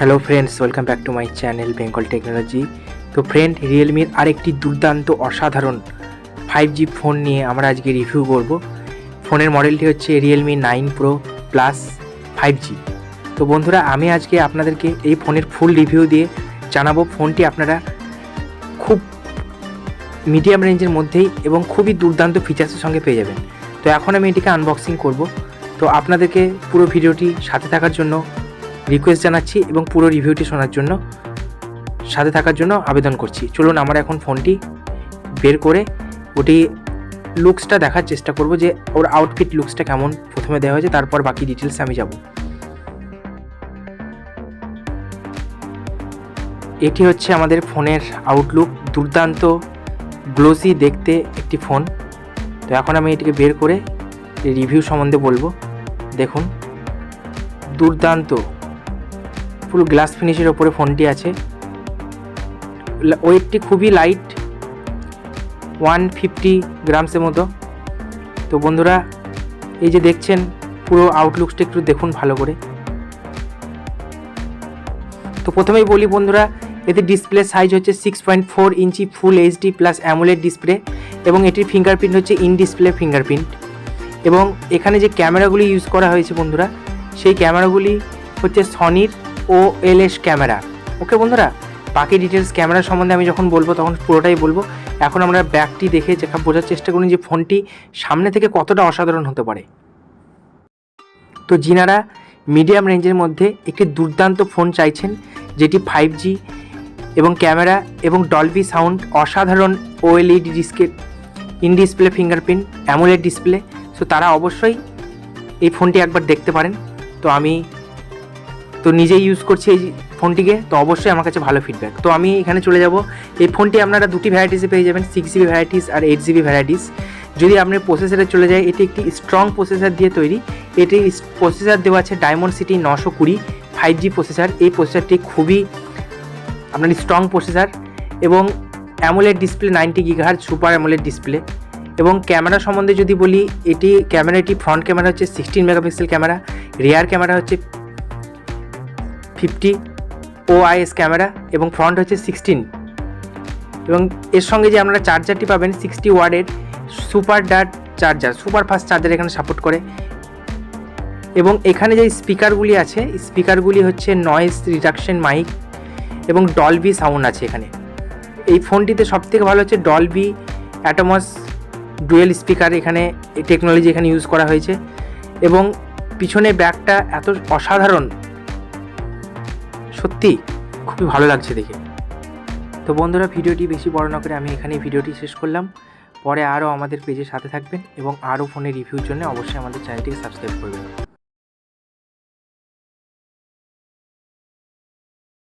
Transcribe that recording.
Hello friends, welcome back to my channel Bengal technology. তো friend, রিয়েলমির আরেকটি দুর্দান্ত অসাধারণ 5G ফোন নিয়ে আমরা আজকে রিভিউ করব। ফোনের মডেলটি হচ্ছে রিয়েলমি 9 প্রো প্লাস 5G। তো বন্ধুরা, আমি আজকে আপনাদেরকে এই ফোনের ফুল রিভিউ দিয়ে জানাবো ফোনটি আপনারা খুব মিডিয়াম রেঞ্জের মধ্যেই এবং খুবই দুর্দান্ত ফিচার্সের সঙ্গে পেয়ে যাবেন। তো এখন আমি এটিকে আনবক্সিং করব। তো আপনাদেরকে পুরো ভিডিওটি সাথে থাকার জন্য রিকোয়েস্ট জানাচ্ছি এবং পুরো রিভিউটি শোনার জন্য সাথে থাকার জন্য আবেদন করছি। চলুন আমরা এখন ফোনটি বের করে ওটি লুকসটা দেখার চেষ্টা করব, যে ওর আউটফিট লুকসটা কেমন প্রথমে দেওয়া হয়েছে, তারপর বাকি ডিটেলসে আমি যাব। এটি হচ্ছে আমাদের ফোনের আউটলুক, দুর্দান্ত গ্লোসি দেখতে একটি ফোন। তো এখন আমি এটিকে বের করে রিভিউ সম্বন্ধে বলবো। দেখুন, দুর্দান্ত পুরো গ্লাস ফিনিশের ওপরে ফোনটি আছে। ওয়েটটি খুবই লাইট, 150 গ্রামসের মতো। তো বন্ধুরা, এই যে দেখছেন পুরো আউটলুকসটা একটু দেখুন ভালো করে। তো প্রথমেই বলি বন্ধুরা, এতে ডিসপ্লে সাইজ হচ্ছে 6.4 inch full HD plus AMOLED display এবং এটির ফিঙ্গারপ্রিন্ট হচ্ছে ইন ডিসপ্লে ফিঙ্গারপ্রিন্ট। এবং এখানে যে ক্যামেরাগুলি ইউজ করা হয়েছে বন্ধুরা, সেই ক্যামেরাগুলি হচ্ছে সনির OLS ক্যামেরা। ওকে বন্ধুরা, বাকি ডিটেলস ক্যামেরা সম্বন্ধে আমি যখন বলবো তখন পুরোটাই বলবো। এখন আমরা ব্যাকটি দেখে বোঝার চেষ্টা করুন যে ফোনটি সামনে থেকে কতটা অসাধারণ হতে পারে। তো যিনারা মিডিয়াম রেঞ্জের মধ্যে একটি দুর্দান্ত ফোন চাইছেন, যেটি 5G এবং ক্যামেরা এবং ডলবি সাউন্ড, অসাধারণ OLED display, in display fingerprint, AMOLED display, so তারা অবশ্যই এই ফোনটি একবার দেখতে পারেন। তো আমি তো নিজেই ইউজ করছি এই ফোনটিকে, তো অবশ্যই আমার কাছে ভালো ফিডব্যাক। তো আমি এখানে চলে যাব। এই ফোনটি আপনারা দুটি ভ্যারাইটিসে পেয়ে যাবেন, 6GB ভ্যারাইটিস আর 8GB ভ্যারাইটিস। যদি আপনার প্রসেসরে চলে যায়, এটি একটি স্ট্রং প্রসেসর দিয়ে তৈরি। এটি প্রসেসর দেওয়া আছে ডায়মন্ডসিটি 920 5G প্রসেসর। এই প্রসেসরটি খুবই আপনার স্ট্রং প্রসেসর এবং AMOLED display 90 GHz super AMOLED display. এবং ক্যামেরা সম্বন্ধে যদি বলি, ক্যামেরাটি ফ্রন্ট ক্যামেরা হচ্ছে 16 মেগাপিক্সেল ক্যামেরা, রিয়ার ক্যামেরা হচ্ছে 50 OIS ক্যামেরা এবং ফ্রন্ট হচ্ছে 16। এবং এর সঙ্গে যে আপনারা চার্জারটি পাবেন 60 ওয়াটের super dart charger, super fast charger এখানে সাপোর্ট করে। এবং এখানে যে স্পিকারগুলি আছে, স্পিকারগুলি হচ্ছে নয়েজ রিডাকশন মাইক এবং ডলবি সাউন্ড আছে এখানে। এই ফোনটিতে সবথেকে ভালো হচ্ছে ডলবি অ্যাটমস ডুয়েল স্পিকার, এখানে টেকনোলজি এখানে ইউজ করা হয়েছে। এবং পিছনে ব্যাকটা এত অসাধারণ, সত্যি খুবই ভালো লাগছে দেখে। তো বন্ধুরা, ভিডিওটি বেশি বড় না করে আমি এখানেই ভিডিওটি শেষ করলাম। পরে আরও আমাদের পেজের সাথে থাকবেন এবং আরও ফোনের রিভিউর জন্য অবশ্যই আমাদের চ্যানেলটিকে সাবস্ক্রাইব করবেন।